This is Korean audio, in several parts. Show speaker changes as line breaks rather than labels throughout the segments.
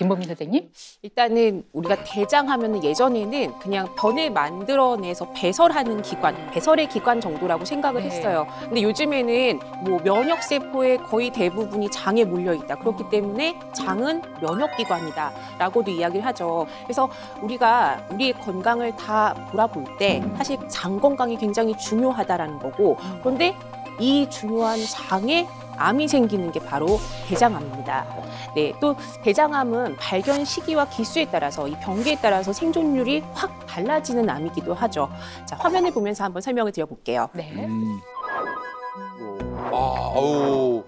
김범민 선생님?
일단은 우리가 대장 하면은 예전에는 그냥 변을 만들어내서 배설하는 기관, 배설의 기관 정도라고 생각을 했어요. 근데 요즘에는 뭐 면역세포의 거의 대부분이 장에 몰려있다. 그렇기 때문에 장은 면역기관이다라고도 이야기를 하죠. 그래서 우리가 우리의 건강을 다 돌아볼 때 사실 장 건강이 굉장히 중요하다라는 거고, 그런데 이 중요한 장에 암이 생기는 게 바로 대장암입니다. 네, 또 대장암은 발견 시기와 기수에 따라서 이 병기에 따라서 생존율이 확 달라지는 암이기도 하죠. 자, 화면을 보면서 한번 설명을 드려볼게요.
네.
아우.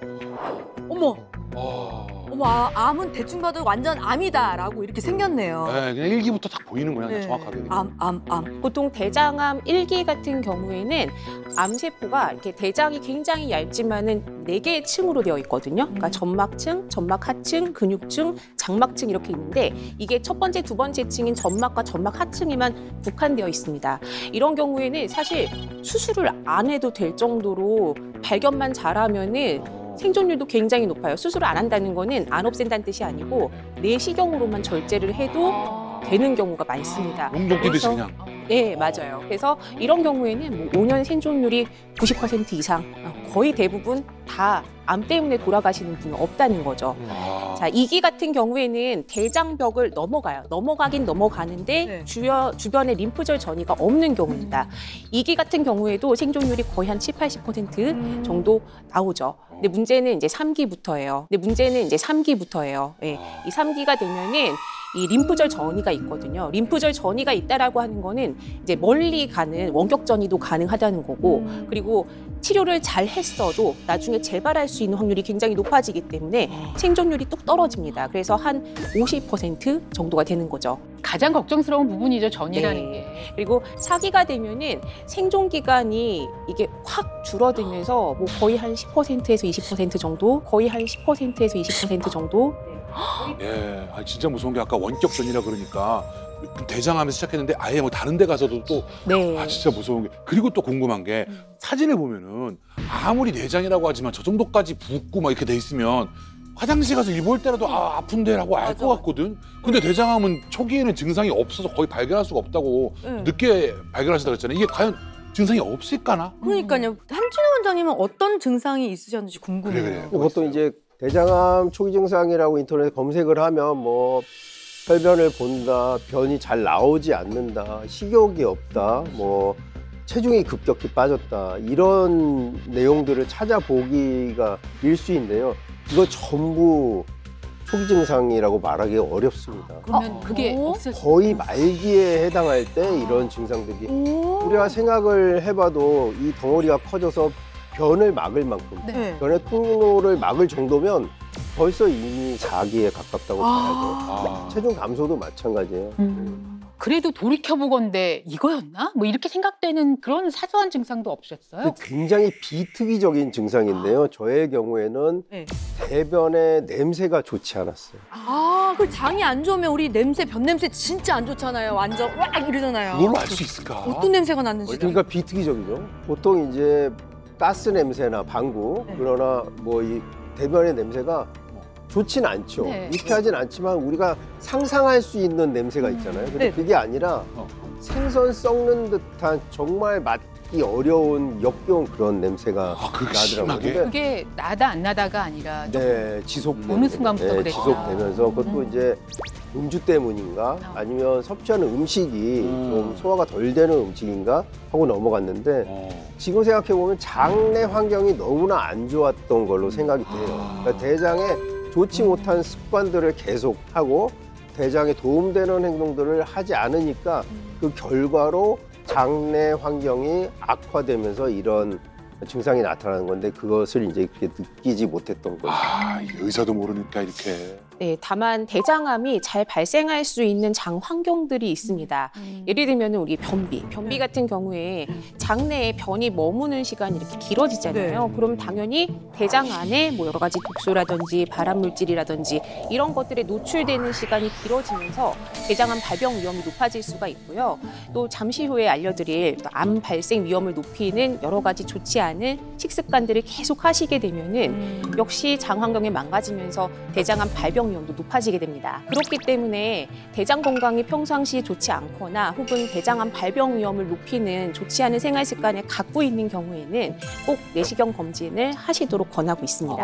어머.
아.
어머, 암은 대충 봐도 완전 암이다라고 이렇게 생겼네요.
네, 그냥 일기부터 딱 보이는구나,
네.
정확하게.
암.
보통 대장암 1기 같은 경우에는 암세포가 이렇게 대장이 굉장히 얇지만은 4개의 층으로 되어 있거든요. 그러니까 점막층, 점막 하층, 근육층, 장막층 이렇게 있는데 이게 첫 번째, 두 번째 층인 점막과 점막 하층에만 국한되어 있습니다. 이런 경우에는 사실 수술을 안 해도 될 정도로 발견만 잘하면은 생존율도 굉장히 높아요. 수술을 안 한다는 거는 안 없앤다는 뜻이 아니고 내시경으로만 절제를 해도 되는 경우가 많습니다.
용종 뛰듯이 그냥.
네, 맞아요. 그래서 이런 경우에는 뭐 5년 생존율이 90% 이상, 거의 대부분 다 암 때문에 돌아가시는 분은 없다는 거죠. 자, 2기 같은 경우에는 대장벽을 넘어가요. 넘어가긴 넘어가는데
네.
주변에 림프절 전이가 없는 경우입니다. 2기 같은 경우에도 생존율이 거의 한 7, 80% 정도 나오죠. 근데 문제는 이제 3기부터예요. 예, 이 3기가 되면은 이 림프절 전이가 있거든요. 림프절 전이가 있다라고 하는 거는 이제 멀리 가는 원격 전이도 가능하다는 거고, 그리고 치료를 잘 했어도 나중에 재발할 수 있는 확률이 굉장히 높아지기 때문에 생존율이 뚝 떨어집니다. 그래서 한 50% 정도가 되는 거죠.
가장 걱정스러운 부분이죠, 전이라는
네.
게.
그리고 4기가 되면은 생존 기간이 이게 확 줄어들면서 뭐 거의 한 10%에서 20% 정도,
예, 진짜 무서운 게 아까 원격전이라 그러니까 대장암에서 시작했는데 아예 뭐 다른 데 가서도 또
네.
진짜 무서운 게. 그리고 또 궁금한 게 사진을 보면은 아무리 내장이라고 하지만 저 정도까지 붓고 막 이렇게 돼 있으면 화장실 가서 일 볼 때라도 아픈데라고 알 것 같거든. 근데 대장암은 초기에는 증상이 없어서 거의 발견할 수가 없다고 늦게 발견하시다 그랬잖아요. 이게 과연 증상이 없을까나?
그러니까요. 한진호 원장님은 어떤 증상이 있으셨는지 궁금해요.
그래.
보통 이제 대장암 초기 증상이라고 인터넷에 검색을 하면 뭐 혈변을 본다, 변이 잘 나오지 않는다, 식욕이 없다, 뭐 체중이 급격히 빠졌다, 이런 내용들을 찾아보기가 일수인데요. 이거 전부 초기 증상이라고 말하기 어렵습니다.
그러면 그게 없을 수
거의 말기에 해당할 때 이런 증상들이, 우리가 생각을 해봐도 이 덩어리가 커져서 변을 막을 만큼,
네.
변의 통로를 막을 정도면 벌써 이미 4기에 가깝다고 봐야죠. 체중 감소도 마찬가지예요.
그래도 돌이켜보건대 이거였나? 뭐 이렇게 생각되는 그런 사소한 증상도 없었어요?
굉장히 비특이적인 증상인데요. 저의 경우에는
네.
대변의 냄새가 좋지 않았어요.
그 장이 안 좋으면 우리 냄새, 변 냄새 진짜 안 좋잖아요. 완전 왁 이러잖아요.
그걸로 알 수 있을까?
어떤 냄새가 났는지.
그러니까 비특이적이죠. 보통 이제 가스 냄새나 방구, 그러나 뭐 이 대변의 냄새가 좋진 않죠.
네.
유쾌하진 않지만 우리가 상상할 수 있는 냄새가 있잖아요. 근데
네.
그게 아니라 생선 썩는 듯한 정말 맡기 어려운 역겨운 그런 냄새가
그렇게
나더라고요.
심하게?
근데
그게 나다 안 나다가 아니라
네, 지속되는
어느 순간부터
네,
그랬구나.
지속되면서 그것도 이제 음주 때문인가 아니면 섭취하는 음식이 좀 소화가 덜 되는 음식인가 하고 넘어갔는데 지금 생각해보면 장내 환경이 너무나 안 좋았던 걸로 생각이 돼요. 그러니까 대장에 좋지 못한 습관들을 계속하고 대장에 도움되는 행동들을 하지 않으니까 그 결과로 장내 환경이 악화되면서 이런 증상이 나타나는 건데 그것을 이제 그렇게 느끼지 못했던 거죠.
이게 의사도 모르니까 이렇게.
네, 다만 대장암이 잘 발생할 수 있는 장 환경들이 있습니다. 예를 들면 우리 변비 같은 경우에 장내에 변이 머무는 시간이 이렇게 길어지잖아요. 그럼 당연히 대장 안에 뭐 여러 가지 독소라든지 발암물질이라든지 이런 것들에 노출되는 시간이 길어지면서 대장암 발병 위험이 높아질 수가 있고요. 또 잠시 후에 알려드릴 또 암 발생 위험을 높이는 여러 가지 좋지 않은 식습관들을 계속 하시게 되면은 역시 장 환경이 망가지면서 대장암 발병 발병 위험도 높아지게 됩니다. 그렇기 때문에 대장 건강이 평상시에 좋지 않거나 혹은 대장암 발병 위험을 높이는 좋지 않은 생활 습관을 갖고 있는 경우에는 꼭 내시경 검진을 하시도록 권하고 있습니다.